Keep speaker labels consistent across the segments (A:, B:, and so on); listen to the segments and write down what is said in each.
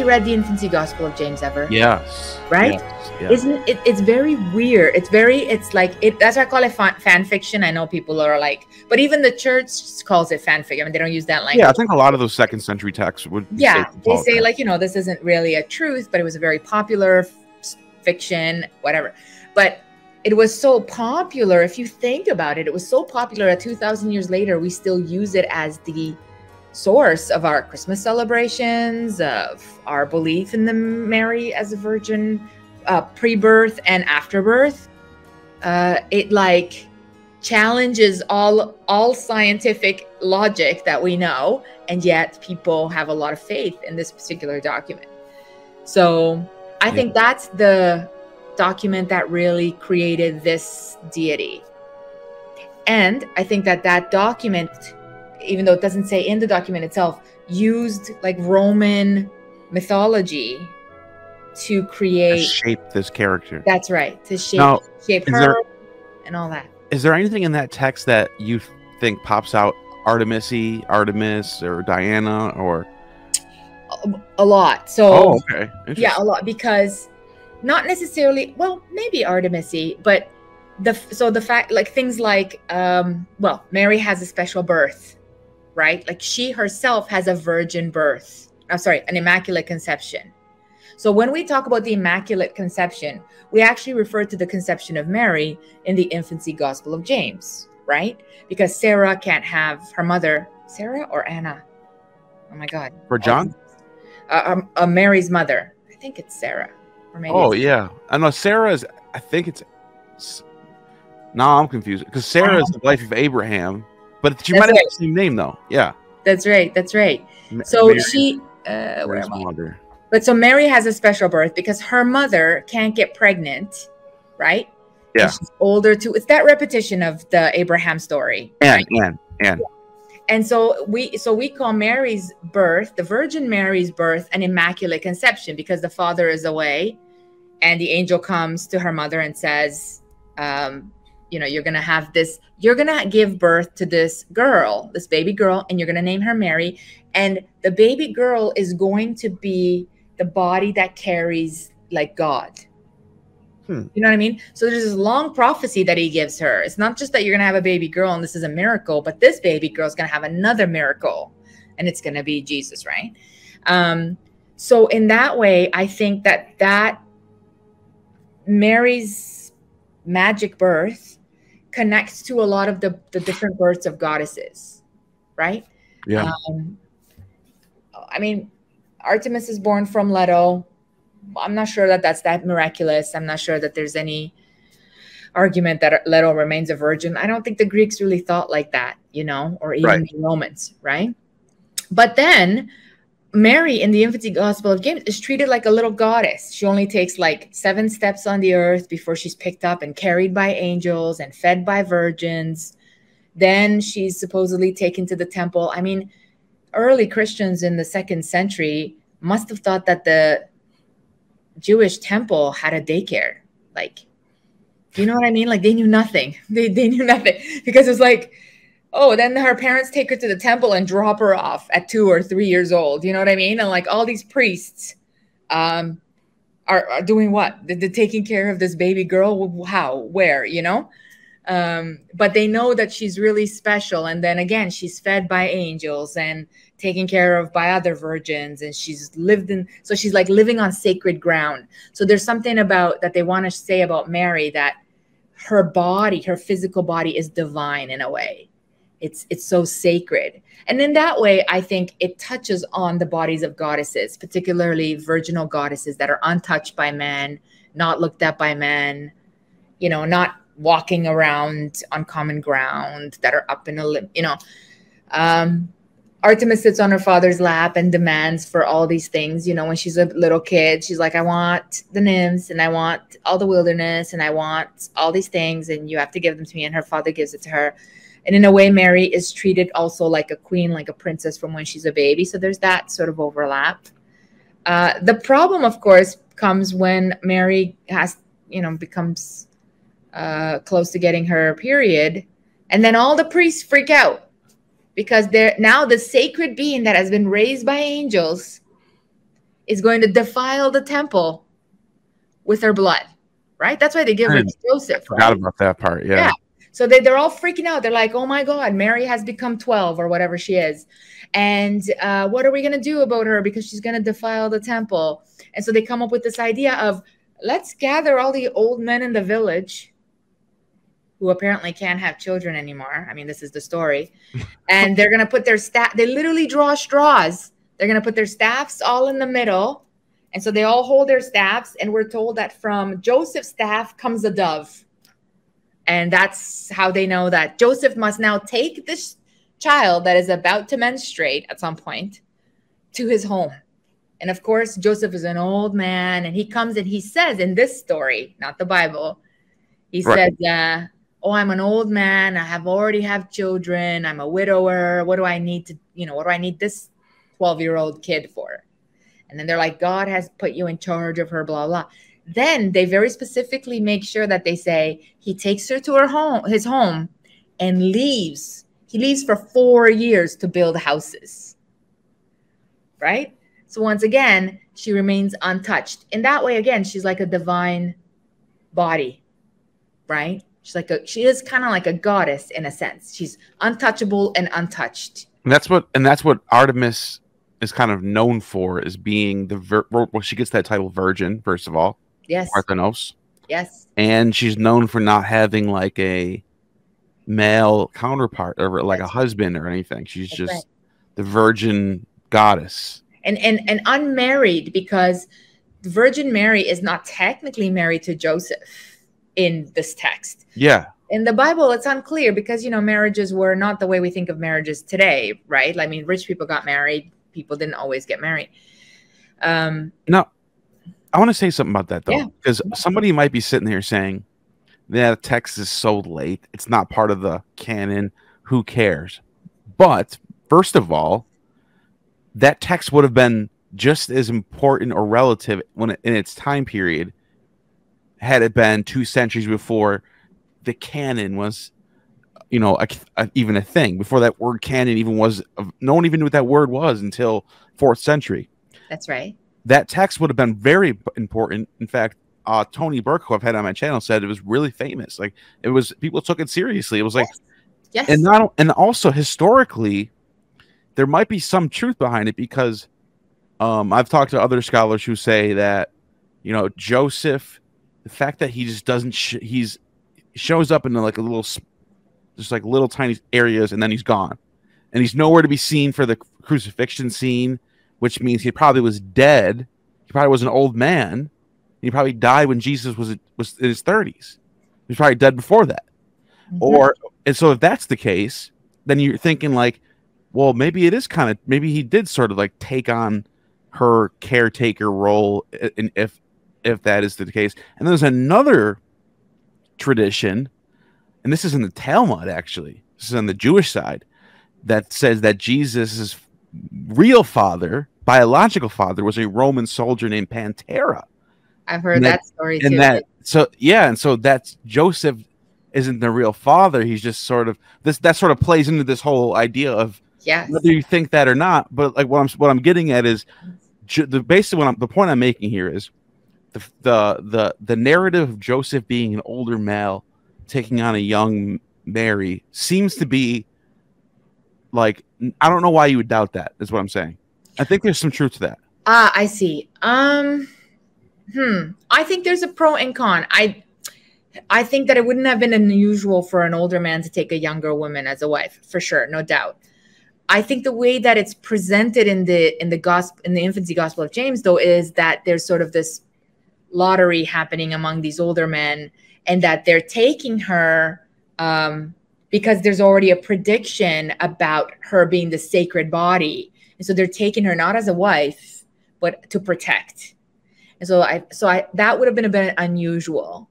A: read the Infancy Gospel of James ever?
B: Yes.
A: Right?
B: Yes, yes.
A: Isn't it? It's very weird. It's like it. That's why I call it fan fiction. I know people are like, but even the church calls it fan fiction. I mean, they don't use that language.
B: Yeah, I think a lot of those second century texts would.
A: Yeah, they say like, you know, this isn't really a truth, but it was a very popular fiction, whatever. But it was so popular. If you think about it, it was so popular that 2,000 years later, we still use it as the source of our Christmas celebrations, of our belief in the Mary as a virgin, pre-birth and afterbirth. It like challenges all scientific logic that we know, and yet people have a lot of faith in this particular document. So I think that's the document that really created this deity. And I think that that document, even though it doesn't say in the document itself, used like Roman mythology to create,
B: shape this character.
A: That's right, to shape her and all that.
B: Is there anything in that text that you think pops out Artemis or Diana or?
A: A lot. So
B: okay.
A: Yeah, a lot, because not necessarily, well, maybe Artemis-y, but the fact, like things like, well, Mary has a special birth, right? Like she herself has a virgin birth. I'm sorry, an immaculate conception. So when we talk about the Immaculate Conception, we actually refer to the conception of Mary in the Infancy Gospel of James, right? Because Sarah can't have her mother, Sarah or Anna? Oh my God.
B: For John?
A: Mary's mother. I think it's Sarah. Or maybe
B: yeah. I know Sarah's, I think it's, no, I'm confused. Because Sarah is the wife of Abraham, but she might have the same name though. Yeah.
A: That's right. That's right. So
B: Mary,
A: she, where am I? But so Mary has a special birth because her mother can't get pregnant, right?
B: Yeah.
A: And she's older too. It's that repetition of the Abraham story.
B: And.
A: And so we call Mary's birth, the Virgin Mary's birth, an immaculate conception, because the father is away and the angel comes to her mother and says, you know, you're going to have this, you're going to give birth to this girl, this baby girl, and you're going to name her Mary. And the baby girl is going to be the body that carries like God. You know what I mean? So there's this long prophecy that he gives her. It's not just that you're going to have a baby girl and this is a miracle, but this baby girl is going to have another miracle, and it's going to be Jesus, right? So in that way, I think that Mary's magic birth connects to a lot of the different births of goddesses, right?
B: Yeah.
A: I mean, Artemis is born from Leto. I'm not sure that that's that miraculous. I'm not sure that there's any argument that Leto remains a virgin. I don't think the Greeks really thought like that, you know, or even the Romans, right? But then Mary in the Infancy Gospel of James is treated like a little goddess. She only takes like 7 steps on the earth before she's picked up and carried by angels and fed by virgins. Then she's supposedly taken to the temple. I mean, early Christians in the 2nd century must have thought that the Jewish temple had a daycare. Like, do you know what I mean? Like they knew nothing. They knew nothing, because it's like, oh, then her parents take her to the temple and drop her off at 2 or 3 years old. You know what I mean? And like all these priests are doing what? They're taking care of this baby girl. How? Where? You know? But they know that she's really special. And then again, she's fed by angels and taken care of by other virgins. And she's so she's like living on sacred ground. So there's something about that they want to say about Mary, that her body, her physical body is divine in a way. It's so sacred. And in that way, I think it touches on the bodies of goddesses, particularly virginal goddesses that are untouched by men, not looked at by men, you know, not walking around on common ground, that are up in a limb, you know. Artemis sits on her father's lap and demands for all these things. You know, when she's a little kid, she's like, I want the nymphs and I want all the wilderness and I want all these things and you have to give them to me. And her father gives it to her. And in a way, Mary is treated also like a queen, like a princess from when she's a baby. So there's that sort of overlap. The problem, of course, comes when Mary has, you know, becomes close to getting her period. And then all the priests freak out because they're now the sacred being that has been raised by angels is going to defile the temple with her blood, right? That's why they give her to Joseph.
B: I forgot about that part. Yeah.
A: So they're all freaking out. They're like, oh my God, Mary has become 12 or whatever she is. And what are we going to do about her? Because she's going to defile the temple. And so they come up with this idea of, let's gather all the old men in the village who apparently can't have children anymore. I mean, this is the story. And they're going to put their staff, they literally draw straws. They're going to put their staffs all in the middle. And so they all hold their staffs. And we're told that from Joseph's staff comes a dove. And that's how they know that Joseph must now take this child that is about to menstruate at some point to his home. And of course, Joseph is an old man, and he comes and he says in this story, not the Bible, he says, oh, I'm an old man. I already have children. I'm a widower. What do I need to, what do I need this 12-year-old kid for? And then they're like, God has put you in charge of her, blah, blah. Then they very specifically make sure that they say he takes her to his home and leaves. He leaves for 4 years to build houses, right? So once again, she remains untouched. In that way, again, she's like a divine body, right? She is kind of like a goddess in a sense. She's untouchable and untouched.
B: And that's what Artemis is kind of known for, is being well, she gets that title virgin, first of all.
A: Yes.
B: Parthenos.
A: Yes.
B: And she's known for not having like a male counterpart or like a husband or anything. She's just the virgin goddess. And unmarried, because the Virgin Mary is not technically married to Joseph in this text. Yeah.
A: In the Bible, it's unclear because, marriages were not the way we think of marriages today, right? I mean, rich people got married. People didn't always get married.
B: No. I want to say something about that, though, because somebody might be sitting here saying, that text is so late. It's not part of the canon. Who cares? But first of all, that text would have been just as important or relative in its time period had it been 2 centuries before the canon was, even a thing. Before that word canon even was, no one even knew what that word was until 4th century.
A: That's right. That
B: text would have been very important. In fact, Tony Burke, who I've had on my channel, said it was really famous. Like, it was, people took it seriously. It was like,
A: yes.
B: And also historically, there might be some truth behind it, because I've talked to other scholars who say that, Joseph, the fact that he just doesn't, he shows up in like little tiny areas, and then he's gone, and he's nowhere to be seen for the crucifixion scene, which means he probably was dead. He probably was an old man. He probably died when Jesus was in his 30s. He's probably dead before that. And so if that's the case, then you're thinking like, well, maybe it is maybe he did sort of like take on her caretaker role, and if that is the case. And there's another tradition, and this is in the Talmud, actually. This is on the Jewish side, that says that Jesus' real father, biological father, was a Roman soldier named Pantera.
A: I've heard that story too.
B: And so that's Joseph isn't the real father. He's just sort of that sort of plays into this whole idea of whether you think that or not. But like what I'm getting at is basically the point I'm making here is the narrative of Joseph being an older male taking on a young Mary seems to be like, I don't know why you would doubt that, is what I'm saying. I think there's some truth to that.
A: I see. I think there's a pro and con. I think that it wouldn't have been unusual for an older man to take a younger woman as a wife, for sure, no doubt. I think the way that it's presented in the gospel, in the infancy gospel of James, though, is that there's sort of this lottery happening among these older men, and that they're taking her because there's already a prediction about her being the sacred body, and so they're taking her not as a wife, but to protect. And so that would have been a bit unusual,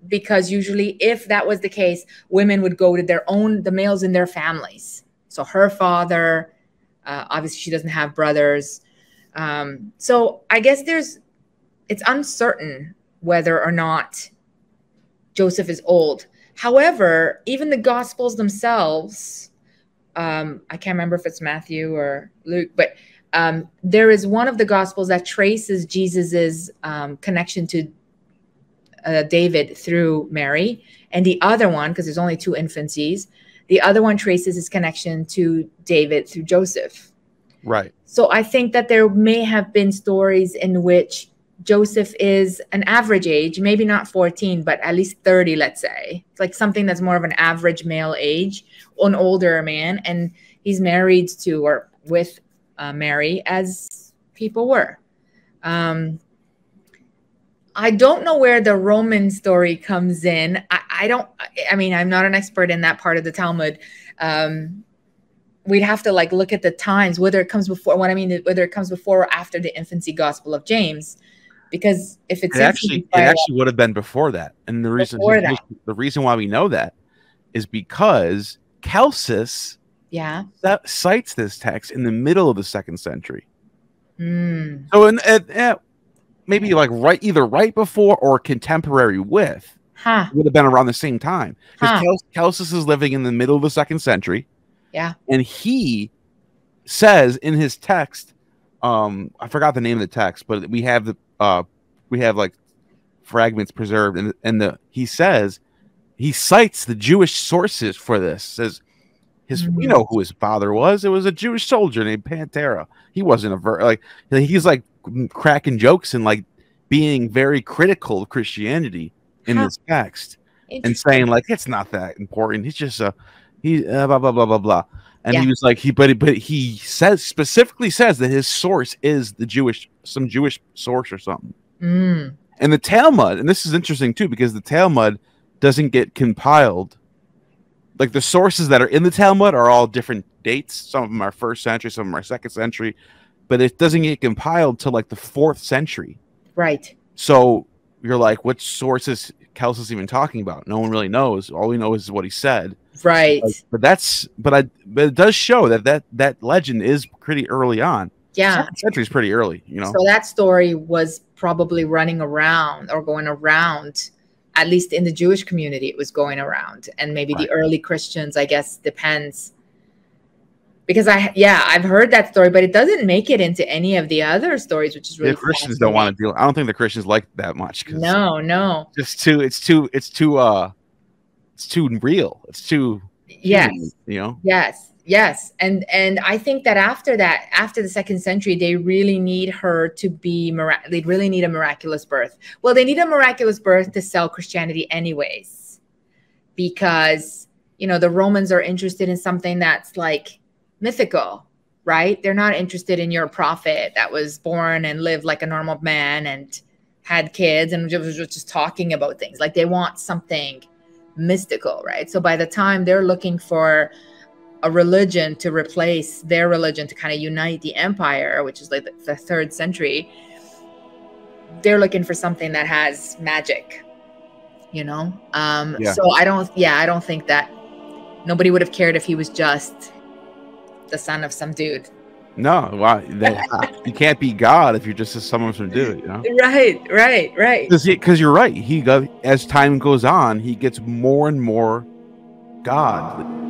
A: because usually if that was the case, women would go to the males in their families. So her father, obviously she doesn't have brothers. So I guess it's uncertain whether or not Joseph is old. However, even the Gospels themselves, I can't remember if it's Matthew or Luke, but there is one of the Gospels that traces Jesus's connection to David through Mary, and the other one, because there's only two infancies, the other one traces his connection to David through Joseph.
B: Right.
A: So I think that there may have been stories in which Joseph is an average age, maybe not 14, but at least 30, let's say. It's like something that's more of an average male age, an older man, and he's married to or with Mary, as people were. I don't know where the Roman story comes in. I mean, I'm not an expert in that part of the Talmud. We'd have to like look at the times, whether it comes before, whether it comes before or after the infancy Gospel of James. Because if it
B: actually would have been before that. And the reason why we know that is because Celsus cites this text in the middle of the 2nd century. So maybe like either right before or contemporary with would have been around the same time. Because Celsus is living in the middle of the 2nd century.
A: Yeah. And
B: he says in his text, I forgot the name of the text, but we have like fragments preserved, and he cites the Jewish sources for this. Says we know who his father was. It was a Jewish soldier named Pantera. He wasn't he's like cracking jokes and like being very critical of Christianity in this text and saying like it's not that important. He's just blah blah blah blah blah. And he was like but he specifically says that his source is some Jewish source or something. And the Talmud, and this is interesting too, because the Talmud doesn't get compiled. Like the sources that are in the Talmud are all different dates. Some of them are 1st century, some of them are 2nd century, but it doesn't get compiled till like the 4th century.
A: Right.
B: So you're like, what source is Celsus even talking about? No one really knows. All we know is what he said.
A: Right.
B: But it does show that legend is pretty early on.
A: Yeah.
B: 2nd century is pretty early, you know.
A: So that story was probably running around or going around, at least in the Jewish community, it was going around. And maybe the early Christians, I guess, depends. Because I've heard that story, but it doesn't make it into any of the other stories, which is really
B: Christians don't want to deal. I don't think the Christians like that much.
A: No.
B: It's too real. It's too human, you know.
A: Yes. And I think that after the 2nd century, they really need her to be they really need a miraculous birth. Well, they need a miraculous birth to sell Christianity anyways, because, you know, the Romans are interested in something that's like mythical, right? They're not interested in your prophet that was born and lived like a normal man and had kids and was just talking about things. Like they want something mystical, right? So by the time they're looking for a religion to replace their religion to kind of unite the empire, which is like the 3rd century, they're looking for something that has magic, you know? So I don't think that nobody would have cared if he was just the son of some dude.
B: No, you can't be God if you're just someone from dude, you know?
A: Right.
B: Because you're right. As time goes on, he gets more and more God.